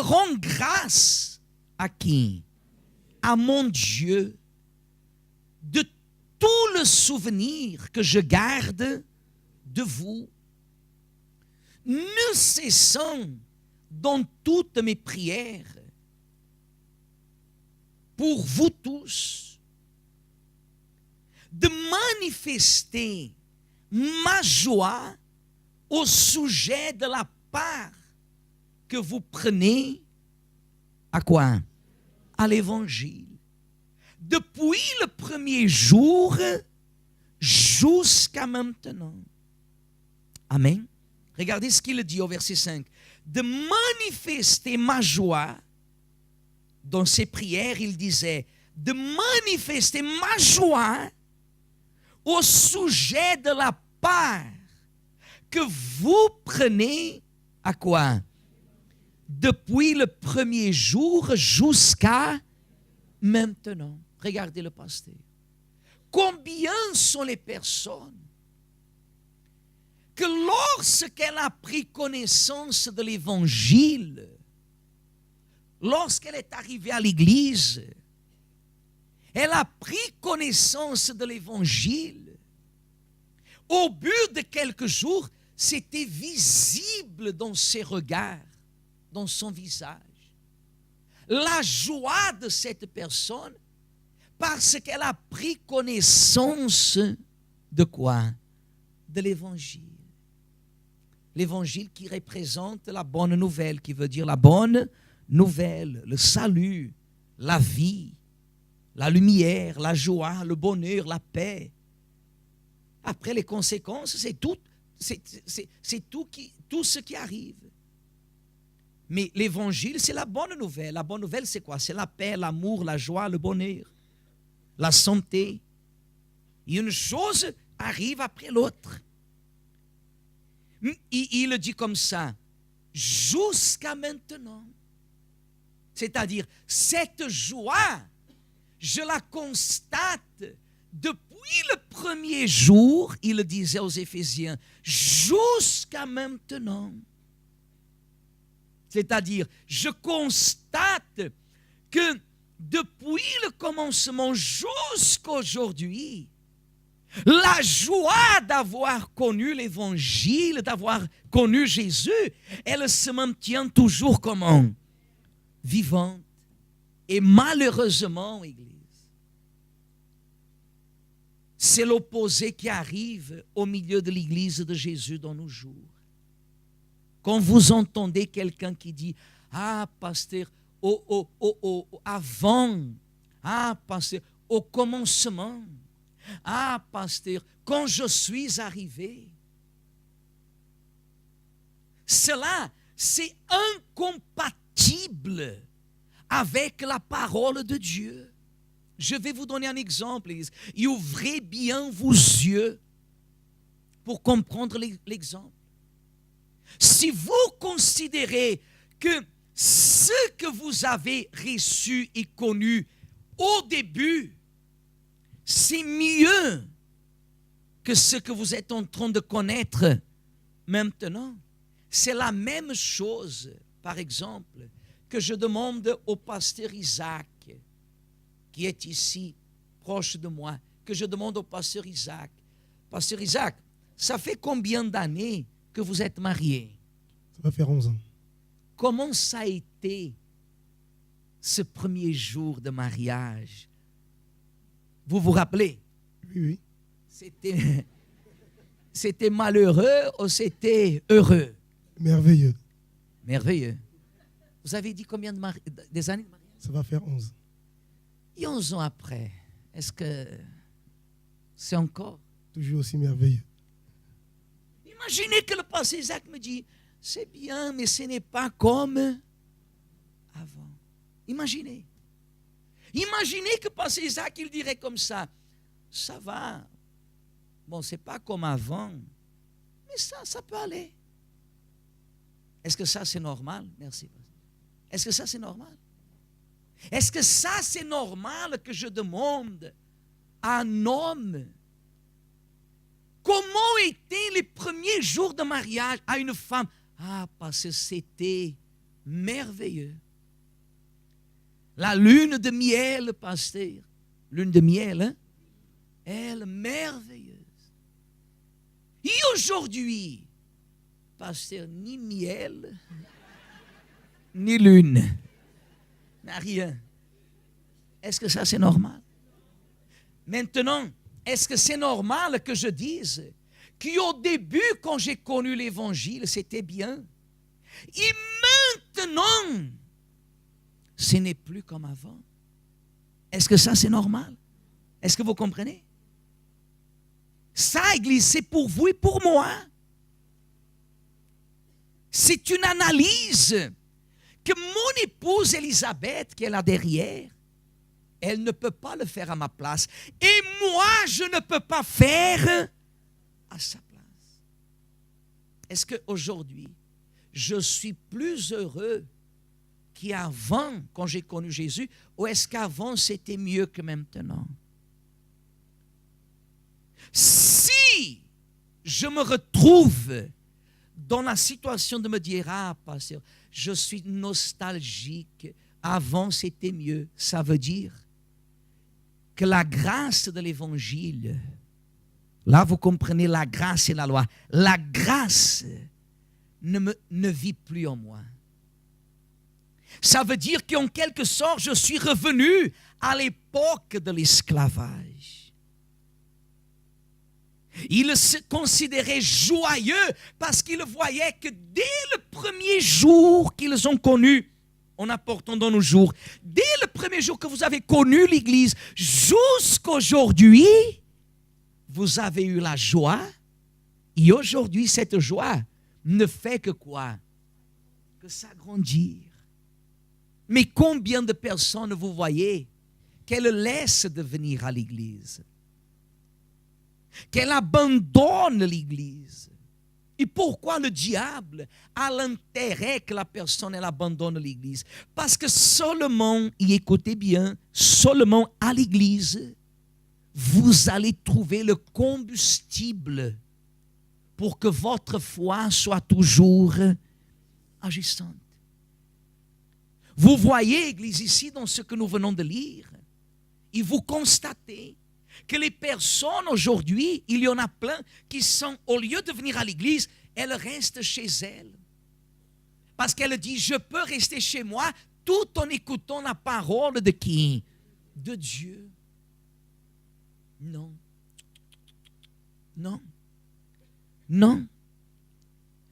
Je rends grâce à qui? À mon Dieu de tout le souvenir que je garde de vous. Ne cessant dans toutes mes prières pour vous tous de manifester ma joie au sujet de la part que vous prenez à quoi? À l'Évangile. Depuis le premier jour jusqu'à maintenant. Amen. Regardez ce qu'il dit au verset 5. De manifester ma joie, dans ses prières, il disait, de manifester ma joie au sujet de la part que vous prenez à quoi? Depuis le premier jour jusqu'à maintenant. Regardez le pasteur. Combien sont les personnes que lorsqu'elle a pris connaissance de l'Évangile, lorsqu'elle est arrivée à l'église, elle a pris connaissance de l'Évangile, au bout de quelques jours, c'était visible dans ses regards, dans son visage. La joie de cette personne, parce qu'elle a pris connaissance de quoi? De l'Évangile. L'Évangile qui représente la bonne nouvelle, qui veut dire la bonne nouvelle, le salut, la vie, la lumière, la joie, le bonheur, la paix. Après les conséquences, c'est tout ce qui arrive. Mais l'Évangile, c'est la bonne nouvelle. La bonne nouvelle, c'est quoi? C'est la paix, l'amour, la joie, le bonheur, la santé. Et une chose arrive après l'autre. Il le dit comme ça, jusqu'à maintenant. C'est-à-dire, cette joie, je la constate depuis le premier jour, il le disait aux Éphésiens, jusqu'à maintenant. C'est-à-dire, je constate que depuis le commencement jusqu'à aujourd'hui, la joie d'avoir connu l'Évangile, d'avoir connu Jésus, elle se maintient toujours comment? Vivante. Et malheureusement, Église, c'est l'opposé qui arrive au milieu de l'Église de Jésus dans nos jours. Quand vous entendez quelqu'un qui dit « Ah, pasteur, avant, ah, pasteur, au commencement, ah, pasteur, quand je suis arrivé. » Cela, c'est incompatible avec la parole de Dieu. Je vais vous donner un exemple. Et ouvrez bien vos yeux pour comprendre l'exemple. Si vous considérez que ce que vous avez reçu et connu au début, c'est mieux que ce que vous êtes en train de connaître maintenant, c'est la même chose, par exemple, que je demande au pasteur Isaac, qui est ici, proche de moi, que je demande au pasteur Isaac. Pasteur Isaac, ça fait combien d'années que vous êtes marié? Ça va faire 11 ans. Comment ça a été ce premier jour de mariage? Vous vous rappelez? Oui. C'était malheureux ou c'était heureux? Merveilleux. Merveilleux. Vous avez dit combien des années de mariage? Ça va faire 11. Et 11 ans après, est-ce que c'est encore? Toujours aussi merveilleux. Imaginez que le pasteur Isaac me dit, c'est bien, mais ce n'est pas comme avant. Imaginez. Imaginez que le pasteur Isaac, il dirait comme ça, ça va. Bon, c'est pas comme avant, mais ça peut aller. Est-ce que ça, c'est normal? Merci. Est-ce que ça, c'est normal? Est-ce que ça, c'est normal que je demande à un homme comment étaient les premiers jours de mariage à une femme? Ah, parce que c'était merveilleux. La lune de miel, pasteur. Lune de miel, hein? Elle, merveilleuse. Et aujourd'hui, pasteur, ni miel, ni lune, n'a rien. Est-ce que ça, c'est normal? Maintenant, est-ce que c'est normal que je dise qu'au début, quand j'ai connu l'Évangile, c'était bien? Et maintenant, ce n'est plus comme avant. Est-ce que ça, c'est normal? Est-ce que vous comprenez? Ça, Église, c'est pour vous et pour moi. C'est une analyse que mon épouse Élisabeth, qui est là derrière, elle ne peut pas le faire à ma place. Et moi, je ne peux pas faire à sa place. Est-ce qu'aujourd'hui, je suis plus heureux qu'avant, quand j'ai connu Jésus, ou est-ce qu'avant, c'était mieux que maintenant? Si je me retrouve dans la situation de me dire, ah, pasteur, je suis nostalgique, avant c'était mieux, ça veut dire que la grâce de l'Évangile, là vous comprenez la grâce et la loi, la grâce ne vit plus en moi. Ça veut dire qu'en quelque sorte, je suis revenu à l'époque de l'esclavage. Ils se considéraient joyeux parce qu'ils voyaient que dès le premier jour qu'ils ont connu, en apportant dans nos jours, dès le premier jour que vous avez connu l'Église, jusqu'aujourd'hui, vous avez eu la joie. Et aujourd'hui, cette joie ne fait que quoi? Que s'agrandir. Mais combien de personnes vous voyez qu'elles laissent de venir à l'Église? Qu'elles abandonnent l'Église? Et pourquoi le diable a l'intérêt que la personne elle abandonne l'Église? Parce que seulement, et écoutez bien, seulement à l'Église, vous allez trouver le combustible pour que votre foi soit toujours agissante. Vous voyez, Église, ici, dans ce que nous venons de lire, et vous constatez que les personnes aujourd'hui, il y en a plein qui sont, au lieu de venir à l'église, elles restent chez elles. Parce qu'elles disent, je peux rester chez moi tout en écoutant la parole de qui? De Dieu. Non. Non. Non.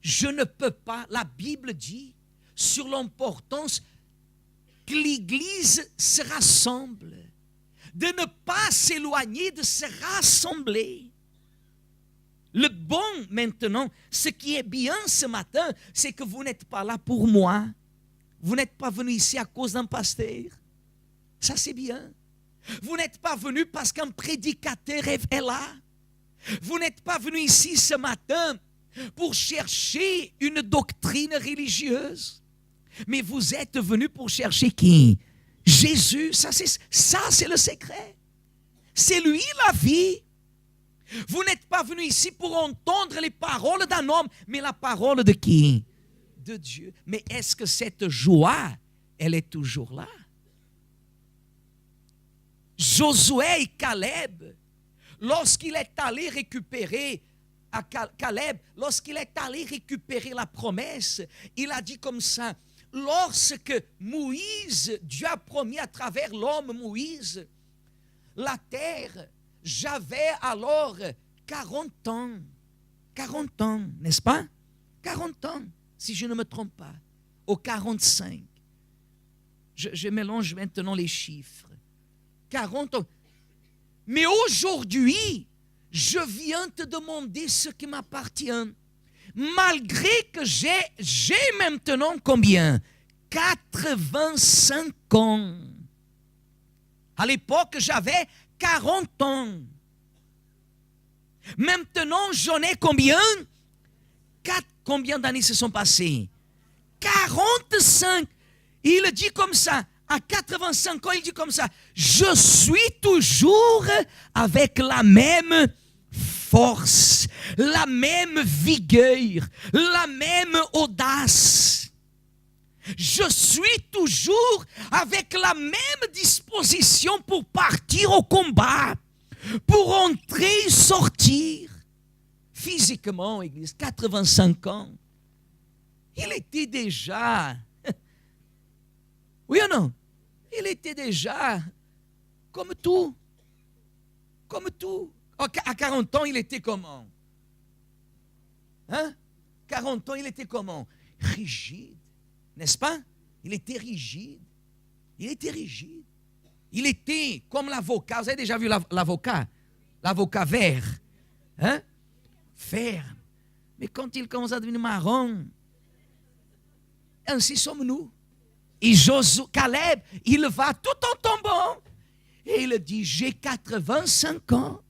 Je ne peux pas. La Bible dit sur l'importance que l'église se rassemble. De ne pas s'éloigner, de se rassembler. Le bon maintenant, ce qui est bien ce matin, c'est que vous n'êtes pas là pour moi. Vous n'êtes pas venu ici à cause d'un pasteur. Ça c'est bien. Vous n'êtes pas venu parce qu'un prédicateur est là. Vous n'êtes pas venu ici ce matin pour chercher une doctrine religieuse. Mais vous êtes venu pour chercher qui? Jésus, ça c'est le secret. C'est lui la vie. Vous n'êtes pas venu ici pour entendre les paroles d'un homme, mais la parole de qui? De Dieu. Mais est-ce que cette joie, elle est toujours là? Josué et Caleb, lorsqu'il est allé récupérer lorsqu'il est allé récupérer la promesse, il a dit comme ça, lorsque Moïse, Dieu a promis à travers l'homme Moïse, la terre, j'avais alors 40 ans. 40 ans, n'est-ce pas? 40 ans, si je ne me trompe pas. Au 45. Je mélange maintenant les chiffres. 40 ans. Mais aujourd'hui, je viens te demander ce qui m'appartient. Malgré que j'ai maintenant combien? 85 ans. À l'époque, j'avais 40 ans. Maintenant, j'en ai combien? Combien d'années se sont passées? 45. Il dit comme ça, à 85 ans, il dit comme ça, je suis toujours avec la même force, la même vigueur, la même audace. Je suis toujours avec la même disposition pour partir au combat, pour entrer, sortir. Physiquement, Église, 85 ans. Il était déjà, oui ou non? Il était déjà comme tout. Comme tout. À 40 ans, il était comment? 40 ans, il était comment? Rigide. N'est-ce pas? Il était rigide. Il était rigide. Il était comme l'avocat. Vous avez déjà vu l'avocat? L'avocat vert. Ferme. Mais quand il commence à devenir marron, ainsi sommes-nous. Et Caleb, il va tout en tombant. Et il dit, j'ai 85 ans,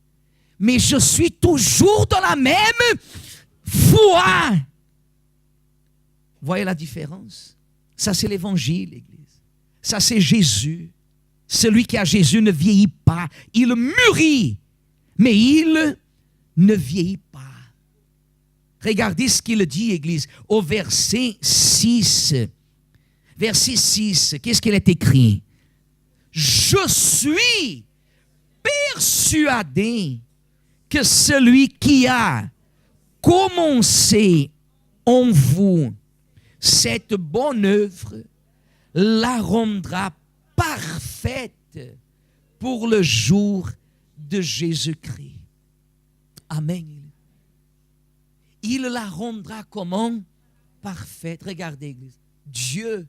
mais je suis toujours dans la même foi. Voyez la différence? Ça, c'est l'évangile, l'Église. Ça, c'est Jésus. Celui qui a Jésus ne vieillit pas. Il mûrit, mais il ne vieillit pas. Regardez ce qu'il dit, Église, au verset 6. Verset 6, qu'est-ce qu'il est écrit? Je suis persuadé que celui qui a commencé en vous cette bonne œuvre la rendra parfaite pour le jour de Jésus-Christ. Amen. Il la rendra comment? Parfaite. Regardez, Église. Dieu,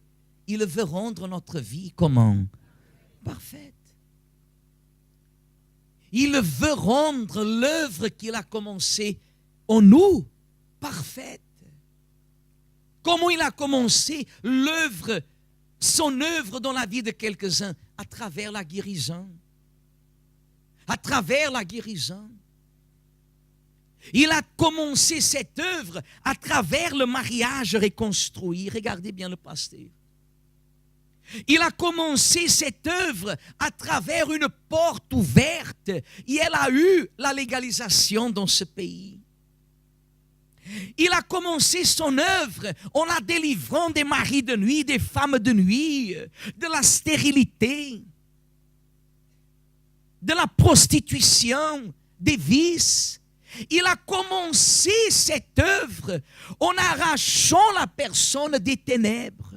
il veut rendre notre vie comment? Parfaite. Il veut rendre l'œuvre qu'il a commencée en nous parfaite. Comment il a commencé l'œuvre, son œuvre dans la vie de quelques-uns? À travers la guérison. À travers la guérison. Il a commencé cette œuvre à travers le mariage reconstruit. Regardez bien le pasteur. Il a commencé cette œuvre à travers une porte ouverte et elle a eu la légalisation dans ce pays. Il a commencé son œuvre en la délivrant des maris de nuit, des femmes de nuit, de la stérilité, de la prostitution, des vices. Il a commencé cette œuvre en arrachant la personne des ténèbres.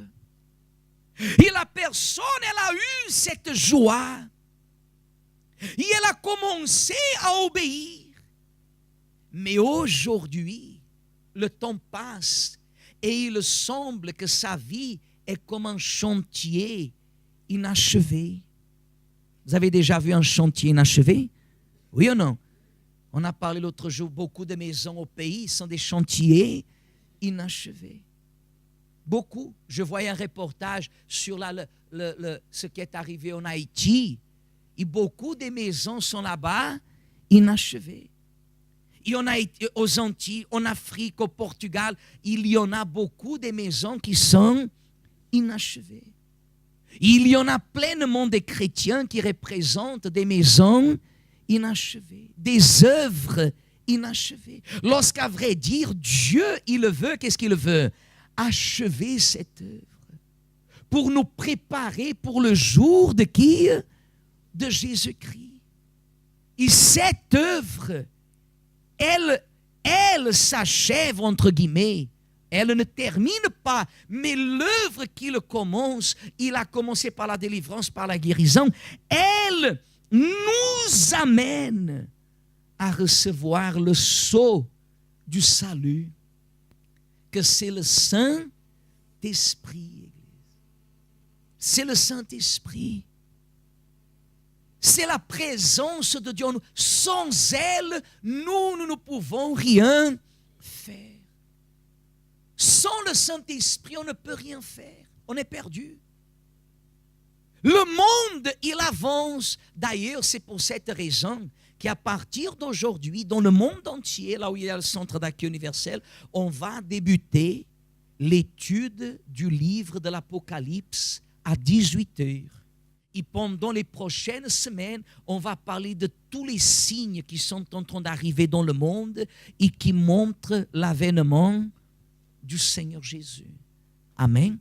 Et la personne, elle a eu cette joie. Et elle a commencé à obéir. Mais aujourd'hui, le temps passe et il semble que sa vie est comme un chantier inachevé. Vous avez déjà vu un chantier inachevé? Oui ou non? On a parlé l'autre jour, beaucoup de maisons au pays sont des chantiers inachevés. Beaucoup. Je voyais un reportage sur ce qui est arrivé en Haïti. Et beaucoup de maisons sont là-bas inachevées. Et aux Antilles, en Afrique, au Portugal, il y en a beaucoup de maisons qui sont inachevées. Il y en a pleinement de chrétiens qui représentent des maisons inachevées, des œuvres inachevées. Lorsqu'à vrai dire, Dieu, il veut, qu'est-ce qu'il veut? Achever cette œuvre pour nous préparer pour le jour de qui? De Jésus-Christ. Et cette œuvre, elle s'achève, entre guillemets. Elle ne termine pas, mais l'œuvre qu'il commence, il a commencé par la délivrance, par la guérison, elle nous amène à recevoir le sceau du salut, que c'est le Saint-Esprit. C'est le Saint-Esprit. C'est la présence de Dieu. Sans elle, nous ne pouvons rien faire. Sans le Saint-Esprit, on ne peut rien faire. On est perdu. Le monde, il avance. D'ailleurs, c'est pour cette raison qu'à partir d'aujourd'hui, dans le monde entier, là où il y a le centre d'accueil universel, on va débuter l'étude du livre de l'Apocalypse à 18h. Et pendant les prochaines semaines, on va parler de tous les signes qui sont en train d'arriver dans le monde et qui montrent l'avènement du Seigneur Jésus. Amen.